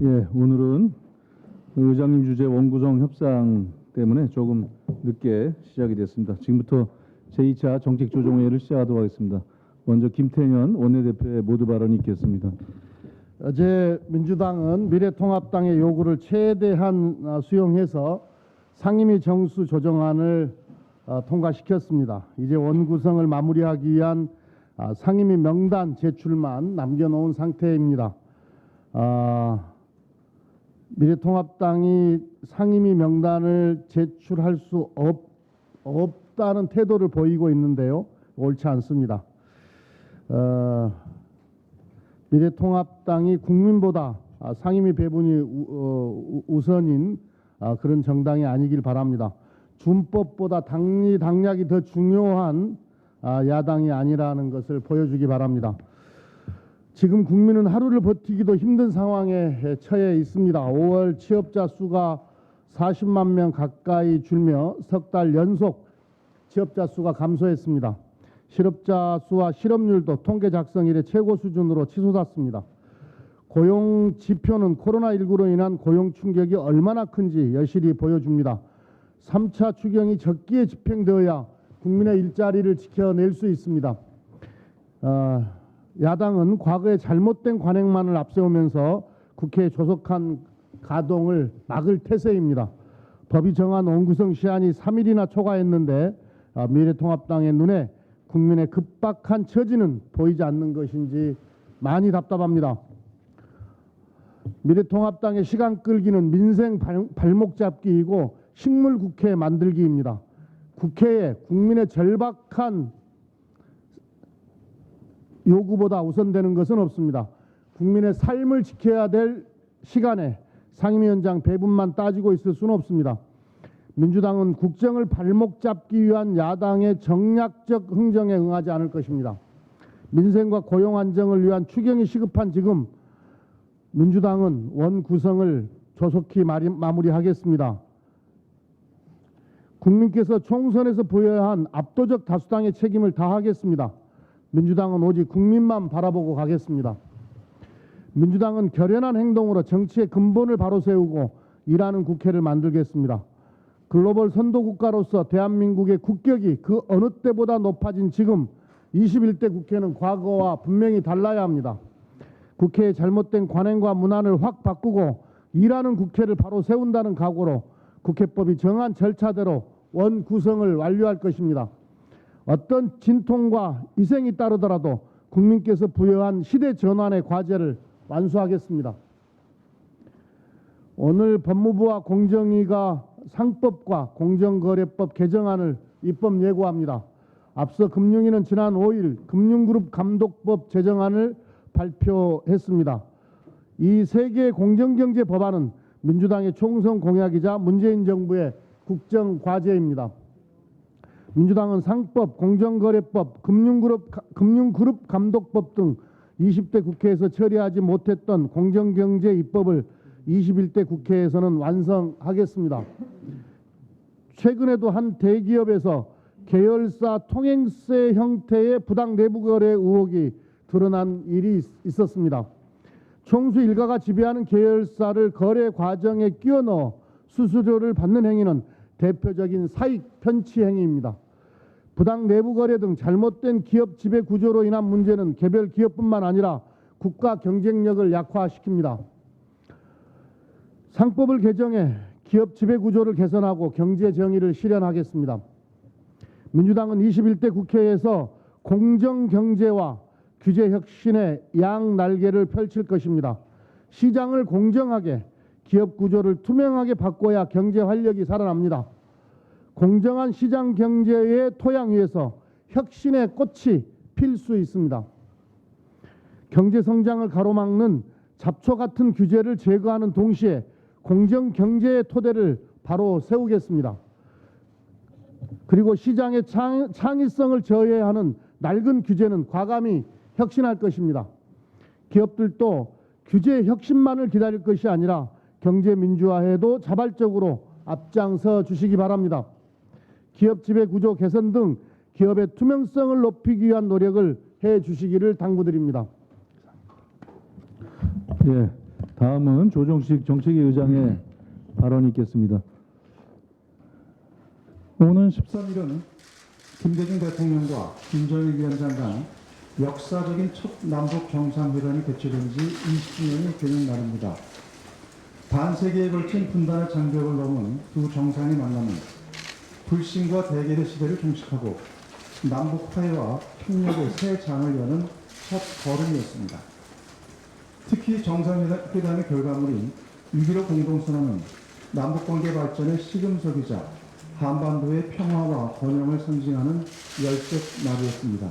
예, 오늘은 의장님 주재 원구성 협상 때문에 조금 늦게 시작이 됐습니다. 지금부터 제2차 정책조정회의를 시작하도록 하겠습니다. 먼저 김태년 원내대표의 모두 발언이 있겠습니다. 어제 민주당은 미래통합당의 요구를 최대한 수용해서 상임위 정수 조정안을 통과시켰습니다. 이제 원구성을 마무리하기 위한 상임위 명단 제출만 남겨놓은 상태입니다. 미래통합당이 상임위 명단을 제출할 수 없다는 태도를 보이고 있는데요. 옳지 않습니다. 미래통합당이 국민보다 상임위 배분이 우선인 그런 정당이 아니길 바랍니다. 준법보다 당략이 더 중요한 야당이 아니라는 것을 보여주기 바랍니다. 지금 국민은 하루를 버티기도 힘든 상황에 처해 있습니다. 5월 취업자 수가 40만 명 가까이 줄며 석 달 연속 취업자 수가 감소했습니다. 실업자 수와 실업률도 통계 작성 이래 최고 수준으로 치솟았습니다. 고용 지표는 코로나19로 인한 고용 충격이 얼마나 큰지 여실히 보여줍니다. 3차 추경이 적기에 집행되어야 국민의 일자리를 지켜낼 수 있습니다. 야당은 과거에 잘못된 관행만을 앞세우면서 국회에 조속한 가동을 막을 태세입니다. 법이 정한 원구성 시한이 3일이나 초과했는데 미래통합당의 눈에 국민의 급박한 처지는 보이지 않는 것인지 많이 답답합니다. 미래통합당의 시간 끌기는 민생 발목 잡기이고 식물국회 만들기입니다. 국회에 국민의 절박한 요구보다 우선되는 것은 없습니다. 국민의 삶을 지켜야 될 시간에 상임위원장 배분만 따지고 있을 수는 없습니다. 민주당은 국정을 발목 잡기 위한 야당의 정략적 흥정에 응하지 않을 것입니다. 민생과 고용 안정을 위한 추경이 시급한 지금 민주당은 원구성을 조속히 마무리하겠습니다. 국민께서 총선에서 부여한 압도적 다수당의 책임을 다하겠습니다. 민주당은 오직 국민만 바라보고 가겠습니다. 민주당은 결연한 행동으로 정치의 근본을 바로 세우고 일하는 국회를 만들겠습니다. 글로벌 선도국가로서 대한민국의 국격이 그 어느 때보다 높아진 지금 21대 국회는 과거와 분명히 달라야 합니다. 국회의 잘못된 관행과 문안을 확 바꾸고 일하는 국회를 바로 세운다는 각오로 국회법이 정한 절차대로 원구성을 완료할 것입니다. 어떤 진통과 희생이 따르더라도 국민께서 부여한 시대 전환의 과제를 완수하겠습니다. 오늘 법무부와 공정위가 상법과 공정거래법 개정안을 입법 예고합니다. 앞서 금융위는 지난 5일 금융그룹 감독법 제정안을 발표했습니다. 이 세 개의 공정경제 법안은 민주당의 총선 공약이자 문재인 정부의 국정과제입니다. 민주당은 상법, 공정거래법, 금융그룹 감독법 등 20대 국회에서 처리하지 못했던 공정경제 입법을 21대 국회에서는 완성하겠습니다. 최근에도 한 대기업에서 계열사 통행세 형태의 부당 내부거래 의혹이 드러난 일이 있었습니다. 총수 일가가 지배하는 계열사를 거래 과정에 끼워 넣어 수수료를 받는 행위는 대표적인 사익 편취 행위입니다. 부당 내부 거래 등 잘못된 기업 지배 구조로 인한 문제는 개별 기업뿐만 아니라 국가 경쟁력을 약화시킵니다. 상법을 개정해 기업 지배 구조를 개선하고 경제 정의를 실현하겠습니다. 민주당은 21대 국회에서 공정 경제와 규제 혁신의 양날개를 펼칠 것입니다. 시장을 공정하게, 기업 구조를 투명하게 바꿔야 경제 활력이 살아납니다. 공정한 시장 경제의 토양 위에서 혁신의 꽃이 필 수 있습니다. 경제 성장을 가로막는 잡초 같은 규제를 제거하는 동시에 공정 경제의 토대를 바로 세우겠습니다. 그리고 시장의 창의성을 저해하는 낡은 규제는 과감히 혁신할 것입니다. 기업들도 규제 혁신만을 기다릴 것이 아니라 경제 민주화에도 자발적으로 앞장서 주시기 바랍니다. 기업 지배 구조 개선 등 기업의 투명성을 높이기 위한 노력을 해 주시기를 당부드립니다. 예, 다음은 조정식 정책위 의장의 발언이 있겠습니다. 오는 13일은 김대중 대통령과 김정일 위원장 간 역사적인 첫 남북 정상회담이 개최된 지 20주년이 되는 날입니다. 반세기에 걸친 분단의 장벽을 넘은 두 정상의 만남은 불신과 대결의 시대를 종식하고 남북 화해와 협력의 새 장을 여는 첫 걸음이었습니다. 특히 정상회담의 결과물인 6.15 공동선언은 남북관계 발전의 시금석이자 한반도의 평화와 번영을 상징하는 열색 날이었습니다.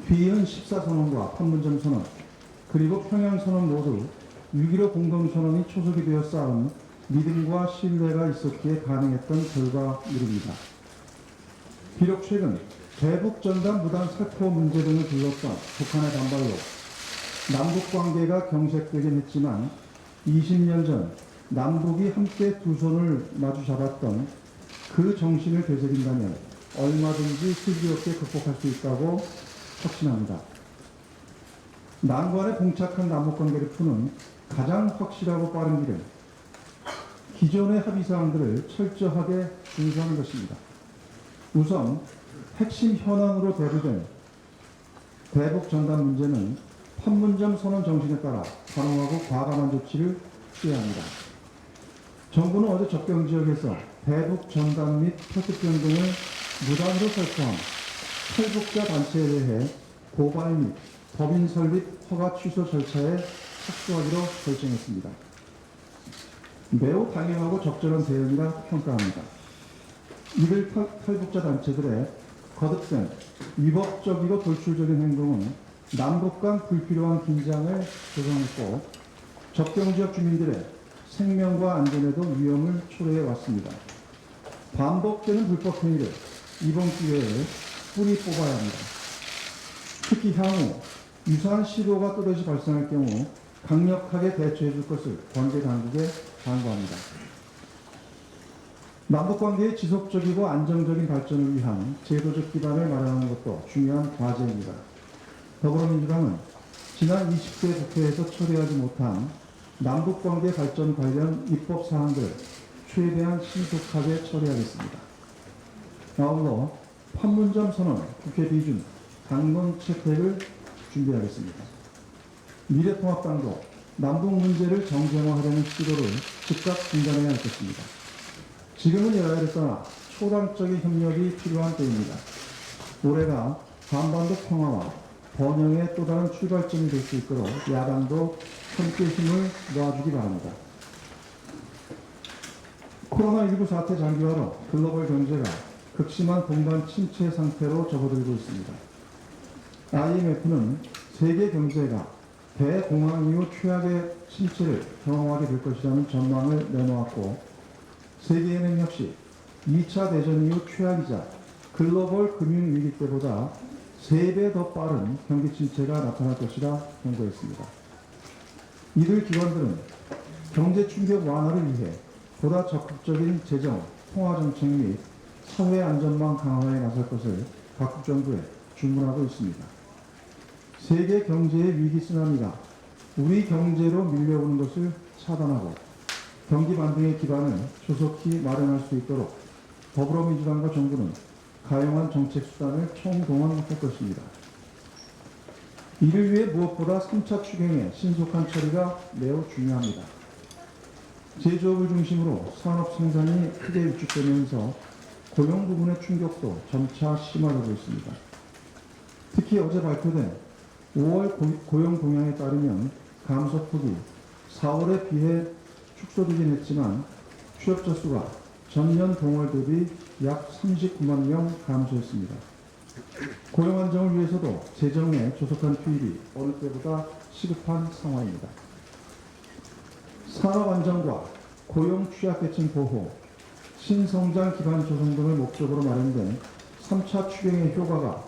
뒤이은 14선언과 판문점 선언, 그리고 평양선언 모두 6.15 공동선언이 초석이 되어 쌓은 믿음과 신뢰가 있었기에 가능했던 결과물입니다. 비록 최근 대북전단 무단 살포 문제 등을 둘러싼 북한의 반발로 남북관계가 경색되긴 했지만 20년 전 남북이 함께 두 손을 마주 잡았던 그 정신을 되새긴다면 얼마든지 슬기롭게 극복할 수 있다고 확신합니다. 난관에 봉착한 남북관계를 푸는 가장 확실하고 빠른 길은 기존의 합의사항들을 철저하게 준수하는 것입니다. 우선 핵심 현안으로 대두된 대북전단 문제는 판문점 선언 정신에 따라 단호하고 과감한 조치를 취해야 합니다. 정부는 어제 접경지역에서 대북전단 및 표습병 등을 무단으로 설포한 탈북자 단체에 대해 고발 및 법인 설립 허가 취소 절차에 착수하기로 결정했습니다. 매우 당연하고 적절한 대응이라 평가합니다. 이들 탈북자 단체들의 거듭된 위법적이고 돌출적인 행동은 남북 간 불필요한 긴장을 조성했고 접경지역 주민들의 생명과 안전에도 위험을 초래해 왔습니다. 반복되는 불법 행위를 이번 기회에 뿌리 뽑아야 합니다. 특히 향후 유사한 시도가 또다시 발생할 경우 강력하게 대처해 줄 것을 관계 당국에 당부합니다. 남북관계의 지속적이고 안정적인 발전을 위한 제도적 기반을 마련하는 것도 중요한 과제입니다. 더불어민주당은 지난 20대 국회에서 처리하지 못한 남북관계 발전 관련 입법 사항들을 최대한 신속하게 처리하겠습니다. 아울러 판문점 선언 국회 비준 당론 채택을 준비하겠습니다. 미래통합당도 남북 문제를 정쟁화하려는 시도를 즉각 중단해야 하겠습니다. 지금은 여야를 떠나 초당적인 협력이 필요한 때입니다. 올해가 한반도 평화와 번영의 또 다른 출발점이 될 수 있도록 야당도 함께 힘을 모아주기 바랍니다. 코로나19 사태 장기화로 글로벌 경제가 극심한 동반 침체 상태로 접어들고 있습니다. IMF는 세계 경제가 대공황 이후 최악의 침체를 경험하게 될 것이라는 전망을 내놓았고 세계은행 역시 2차 대전 이후 최악이자 글로벌 금융위기 때보다 3배 더 빠른 경기 침체가 나타날 것이라 경고했습니다. 이들 기관들은 경제 충격 완화를 위해 보다 적극적인 재정, 통화 정책 및 사회 안전망 강화에 나설 것을 각국 정부에 주문하고 있습니다. 세계 경제의 위기 쓰나미가 우리 경제로 밀려오는 것을 차단하고 경기 반등의 기반을 조속히 마련할 수 있도록 더불어민주당과 정부는 가용한 정책 수단을 총동원할 것입니다. 이를 위해 무엇보다 3차 추경의 신속한 처리가 매우 중요합니다. 제조업을 중심으로 산업 생산이 크게 위축되면서 고용 부분의 충격도 점차 심화되고 있습니다. 특히 어제 발표된 5월 고용 동향에 따르면 감소폭이 4월에 비해 축소되긴 했지만 취업자 수가 전년 동월 대비 약 39만 명 감소했습니다. 고용 안정을 위해서도 재정에 조속한 투입이 어느 때보다 시급한 상황입니다. 산업 안정과 고용 취약계층 보호, 신성장 기반 조성 등을 목적으로 마련된 3차 추경의 효과가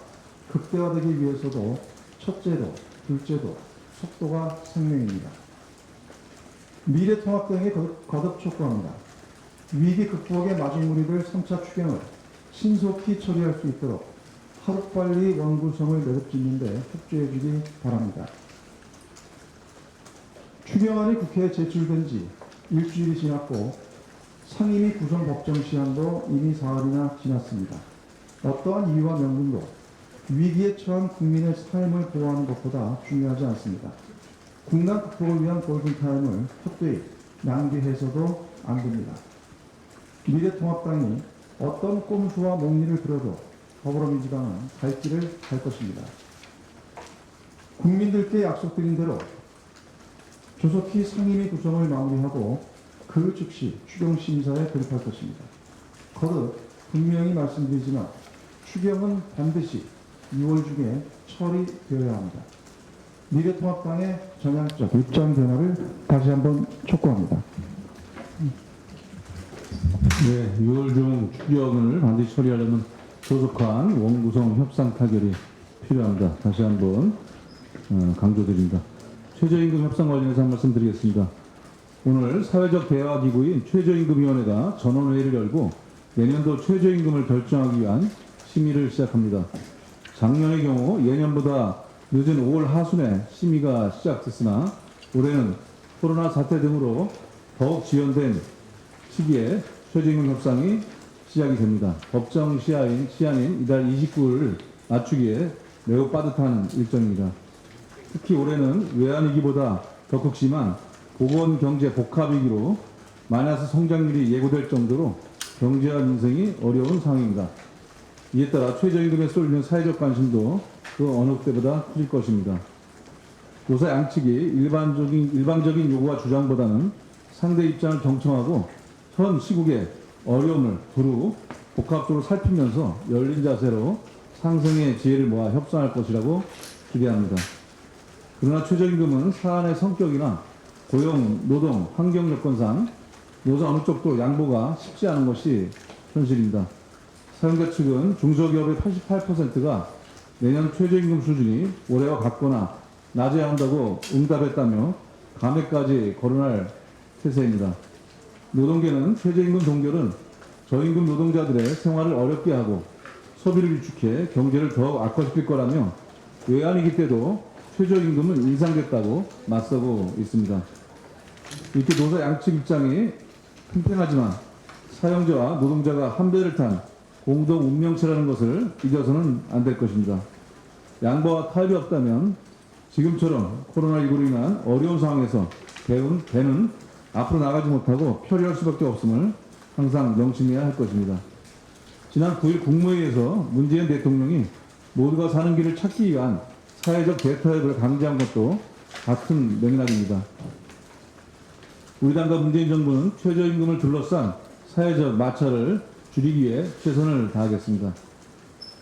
극대화되기 위해서도 첫째도, 둘째도 속도가 생명입니다. 미래통합당에 거듭 촉구합니다. 위기 극복의 마중물이 될 3차 추경을 신속히 처리할 수 있도록 하루빨리 원구성을 내립짓는 데 협조해 주기 바랍니다. 추경안이 국회에 제출된 지 일주일이 지났고 상임위 구성 법정 시한도 이미 사흘이나 지났습니다. 어떠한 이유와 명분도 위기에 처한 국민의 삶을 보호하는 것보다 중요하지 않습니다. 국난 극복을 위한 골든타임을 헛되이 낭비해서도 안 됩니다. 미래통합당이 어떤 꼼수와 몽리를 들어도 더불어민주당은 갈 길을 갈 것입니다. 국민들께 약속드린 대로 조속히 상임위 구성을 마무리하고 그 즉시 추경 심사에 돌입할 것입니다. 거듭 분명히 말씀드리지만 추경은 반드시 6월 중에 처리되어야 합니다. 미래통합당의 전향적 입장 변화를 다시 한번 촉구합니다. 네, 6월 중 추경을 반드시 처리하려면 조속한 원구성 협상 타결이 필요합니다. 다시 한번 강조드립니다. 최저임금 협상 관련해서 한 말씀 드리겠습니다. 오늘 사회적 대화기구인 최저임금위원회가 전원회의를 열고 내년도 최저임금을 결정하기 위한 심의를 시작합니다. 작년의 경우 예년보다 늦은 5월 하순에 심의가 시작됐으나 올해는 코로나 사태 등으로 더욱 지연된 시기에 최저임금 협상이 시작이 됩니다. 법정 시한인 이달 29일 맞추기에 매우 빠듯한 일정입니다. 특히 올해는 외환위기보다 더 극심한 보건경제 복합위기로 마이너스 성장률이 예고될 정도로 경제와 민생이 어려운 상황입니다. 이에 따라 최저임금에 쏠리는 사회적 관심도 그 어느 때보다 커질 것입니다. 노사 양측이 일방적인 요구와 주장보다는 상대 입장을 경청하고 현 시국의 어려움을 두루 복합적으로 살피면서 열린 자세로 상생의 지혜를 모아 협상할 것이라고 기대합니다. 그러나 최저임금은 사안의 성격이나 고용, 노동, 환경 여건상 노사 어느 쪽도 양보가 쉽지 않은 것이 현실입니다. 사용자 측은 중소기업의 88%가 내년 최저임금 수준이 올해와 같거나 낮아야 한다고 응답했다며 감액까지 거론할 태세입니다. 노동계는 최저임금 동결은 저임금 노동자들의 생활을 어렵게 하고 소비를 위축해 경제를 더욱 악화시킬 거라며 외환위기 때도 최저임금은 인상됐다고 맞서고 있습니다. 이렇게 노사 양측 입장이 팽팽하지만 사용자와 노동자가 한 배를 탄 공동 운명체라는 것을 잊어서는 안 될 것입니다. 양보와 타협이 없다면 지금처럼 코로나19로 인한 어려운 상황에서 배는 앞으로 나가지 못하고 표류할 수밖에 없음을 항상 명심해야 할 것입니다. 지난 9일 국무회의에서 문재인 대통령이 모두가 사는 길을 찾기 위한 사회적 대타협을 강조한 것도 같은 맥락입니다. 우리 당과 문재인 정부는 최저임금을 둘러싼 사회적 마찰을 줄이기 위해 최선을 다하겠습니다.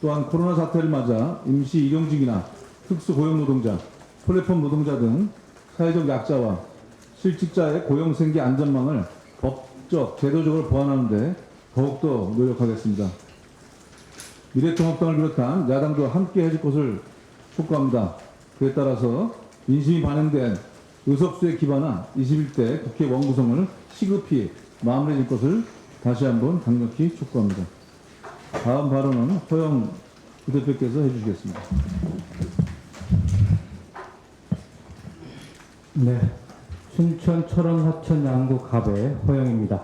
또한 코로나 사태를 맞아 임시 일용직이나 특수고용노동자, 플랫폼 노동자 등 사회적 약자와 실직자의 고용생계 안전망을 법적, 제도적으로 보완하는 데 더욱더 노력하겠습니다. 미래통합당을 비롯한 야당도 함께 해줄 것을 촉구합니다. 그에 따라서 민심이 반영된 의석수에 기반한 21대 국회 원구성을 시급히 마무리해줄 것을 다시 한번 강력히 촉구합니다. 다음 발언은 허영 부대표께서 해주시겠습니다. 네, 춘천, 철원, 화천, 양구, 갑의 허영입니다.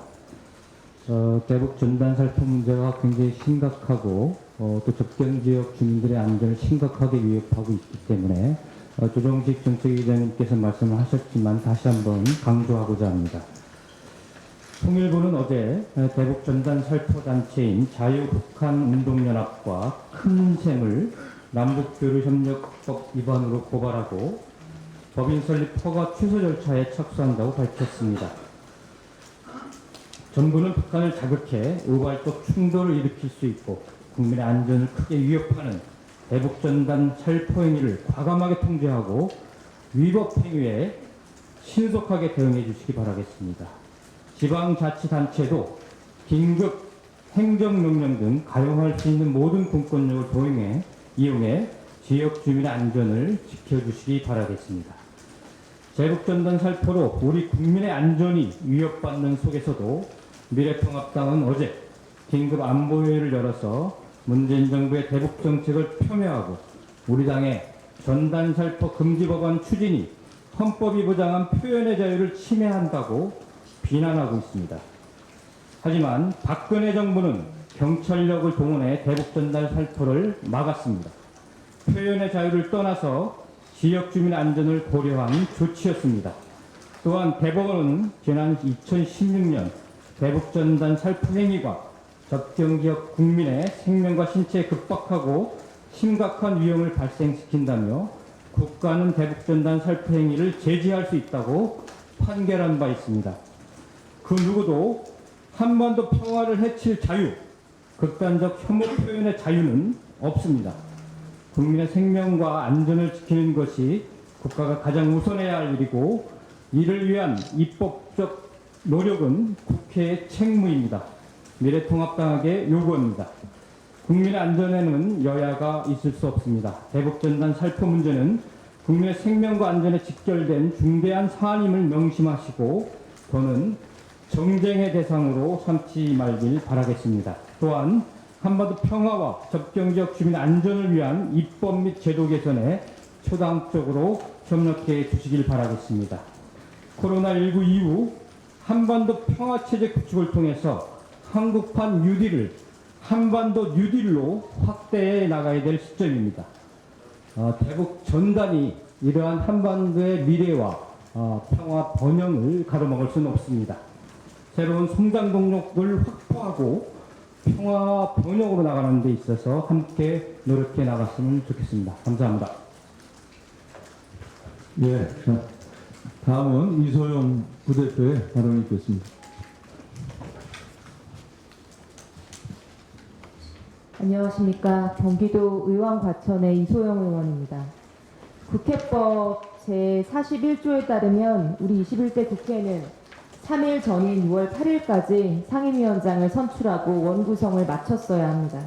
대북 전단 살포 문제가 굉장히 심각하고 또 접경 지역 주민들의 안전을 심각하게 위협하고 있기 때문에 조정식 정책위원장님께서 말씀을 하셨지만 다시 한번 강조하고자 합니다. 통일부는 어제 대북 전단 살포 단체인 자유북한운동연합과 큰 셈을 남북교류협력법 위반으로 고발하고 법인 설립 허가 취소 절차에 착수한다고 밝혔습니다. 정부는 북한을 자극해 우발적 충돌을 일으킬 수 있고 국민의 안전을 크게 위협하는 대북전단 살포 행위를 과감하게 통제하고 위법 행위에 신속하게 대응해 주시기 바라겠습니다. 지방자치단체도 긴급 행정명령 등 가용할 수 있는 모든 공권력을 이용해 지역 주민의 안전을 지켜주시기 바라겠습니다. 대북전단 살포로 우리 국민의 안전이 위협받는 속에서도 미래통합당은 어제 긴급 안보회의를 열어서 문재인 정부의 대북정책을 폄훼하고 우리 당의 전단 살포 금지 법안 추진이 헌법이 보장한 표현의 자유를 침해한다고 비난하고 있습니다. 하지만 박근혜 정부는 경찰력을 동원해 대북 전달 살포를 막았습니다. 표현의 자유를 떠나서 지역 주민 안전을 고려한 조치였습니다. 또한 대법원은 지난 2016년 대북 전단 살포 행위가 접경 지역 국민의 생명과 신체에 급박하고 심각한 위험을 발생시킨다며 국가는 대북 전단 살포 행위를 제지할 수 있다고 판결한 바 있습니다. 그 누구도 한반도 평화를 해칠 자유, 극단적 혐오 표현의 자유는 없습니다. 국민의 생명과 안전을 지키는 것이 국가가 가장 우선해야 할 일이고 이를 위한 입법적 노력은 국회의 책무입니다. 미래통합당에게 요구합니다. 국민의 안전에는 여야가 있을 수 없습니다. 대북전단 살포 문제는 국민의 생명과 안전에 직결된 중대한 사안임을 명심하시고 더는 정쟁의 대상으로 삼지 말길 바라겠습니다. 또한 한반도 평화와 접경지역 주민 안전을 위한 입법 및 제도 개선에 초당적으로 협력해 주시길 바라겠습니다. 코로나19 이후 한반도 평화체제 구축을 통해서 한국판 뉴딜을 한반도 뉴딜로 확대해 나가야 될 시점입니다. 대북 전단이 이러한 한반도의 미래와 평화 번영을 가로막을 수는 없습니다. 새로운 성장 동력을 확보하고 평화 번영으로 나가는 데 있어서 함께 노력해 나갔으면 좋겠습니다. 감사합니다. 예, 자, 다음은 이소영 부대표의 발언이 있겠습니다. 안녕하십니까. 경기도 의왕 과천의 이소영 의원입니다. 국회법 제41조에 따르면 우리 21대 국회는 3일 전인 6월 8일까지 상임위원장을 선출하고 원구성을 마쳤어야 합니다.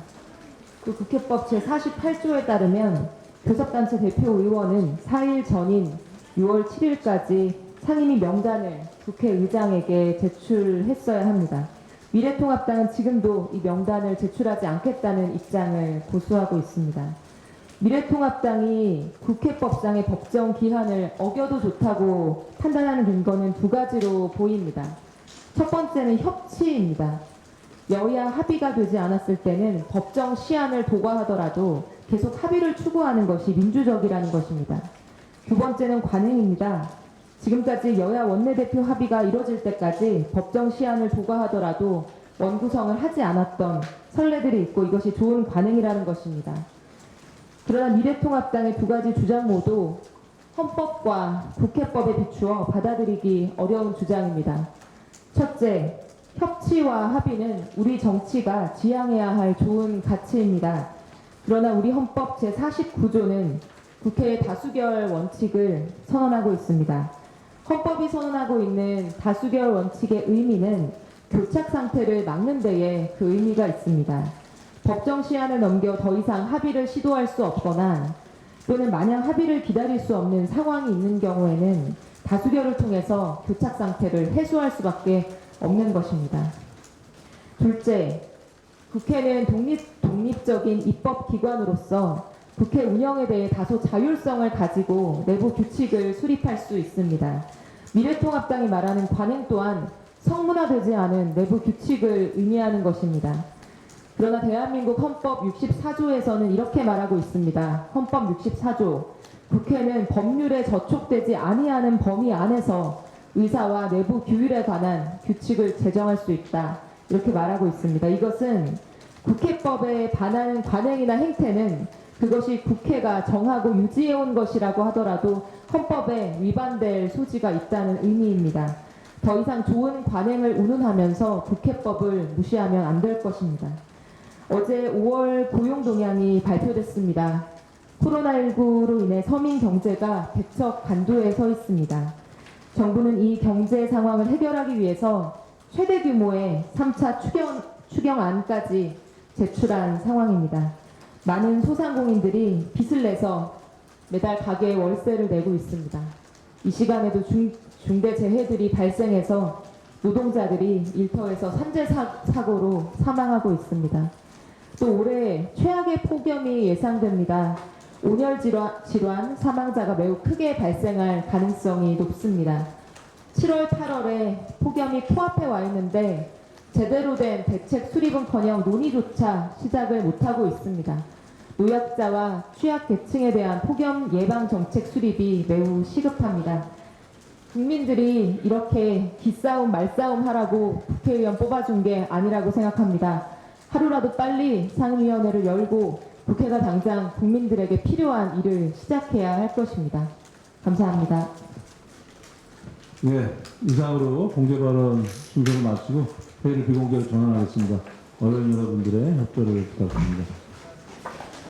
또 국회법 제48조에 따르면 교섭단체 대표 의원은 4일 전인 6월 7일까지 상임위 명단을 국회의장에게 제출했어야 합니다. 미래통합당은 지금도 이 명단을 제출하지 않겠다는 입장을 고수하고 있습니다. 미래통합당이 국회법상의 법정 기한을 어겨도 좋다고 판단하는 근거는 두 가지로 보입니다. 첫 번째는 협치입니다. 여야 합의가 되지 않았을 때는 법정 시한을 도과하더라도 계속 합의를 추구하는 것이 민주적이라는 것입니다. 두 번째는 관행입니다. 지금까지 여야 원내대표 합의가 이뤄질 때까지 법정 시한을 도과하더라도 원구성을 하지 않았던 선례들이 있고 이것이 좋은 관행이라는 것입니다. 그러나 미래통합당의 두 가지 주장 모두 헌법과 국회법에 비추어 받아들이기 어려운 주장입니다. 첫째, 협치와 합의는 우리 정치가 지향해야 할 좋은 가치입니다. 그러나 우리 헌법 제49조는 국회의 다수결 원칙을 선언하고 있습니다. 헌법이 선언하고 있는 다수결 원칙의 의미는 교착 상태를 막는 데에 그 의미가 있습니다. 법정 시한을 넘겨 더 이상 합의를 시도할 수 없거나 또는 마냥 합의를 기다릴 수 없는 상황이 있는 경우에는 다수결을 통해서 교착 상태를 해소할 수밖에 없는 것입니다. 둘째, 국회는 독립적인 입법기관으로서 국회 운영에 대해 다소 자율성을 가지고 내부 규칙을 수립할 수 있습니다. 미래통합당이 말하는 관행 또한 성문화되지 않은 내부 규칙을 의미하는 것입니다. 그러나 대한민국 헌법 64조에서는 이렇게 말하고 있습니다. 헌법 64조. 국회는 법률에 저촉되지 아니하는 범위 안에서 의사와 내부 규율에 관한 규칙을 제정할 수 있다. 이렇게 말하고 있습니다. 이것은 국회법에 반하는 관행이나 행태는 그것이 국회가 정하고 유지해온 것이라고 하더라도 헌법에 위반될 소지가 있다는 의미입니다. 더 이상 좋은 관행을 운운하면서 국회법을 무시하면 안 될 것입니다. 어제 5월 고용동향이 발표됐습니다. 코로나19로 인해 서민 경제가 백척 간도에 서 있습니다. 정부는 이 경제 상황을 해결하기 위해서 최대 규모의 3차 추경안까지 제출한 상황입니다. 많은 소상공인들이 빚을 내서 매달 가게 월세를 내고 있습니다. 이 시간에도 중대재해들이 발생해서 노동자들이 일터에서 산재 사고로 사망하고 있습니다. 또 올해 최악의 폭염이 예상됩니다. 온열 질환 사망자가 매우 크게 발생할 가능성이 높습니다. 7월, 8월에 폭염이 코앞에 와 있는데 제대로 된 대책 수립은커녕 논의조차 시작을 못하고 있습니다. 노약자와 취약계층에 대한 폭염 예방 정책 수립이 매우 시급합니다. 국민들이 이렇게 기싸움 말싸움 하라고 국회의원 뽑아준 게 아니라고 생각합니다. 하루라도 빨리 상임위원회를 열고 국회가 당장 국민들에게 필요한 일을 시작해야 할 것입니다. 감사합니다. 예, 이상으로 공개 발언 순서를 마치고 회의를 비공개로 전환하겠습니다. 언론 여러분들의 협조를 부탁드립니다.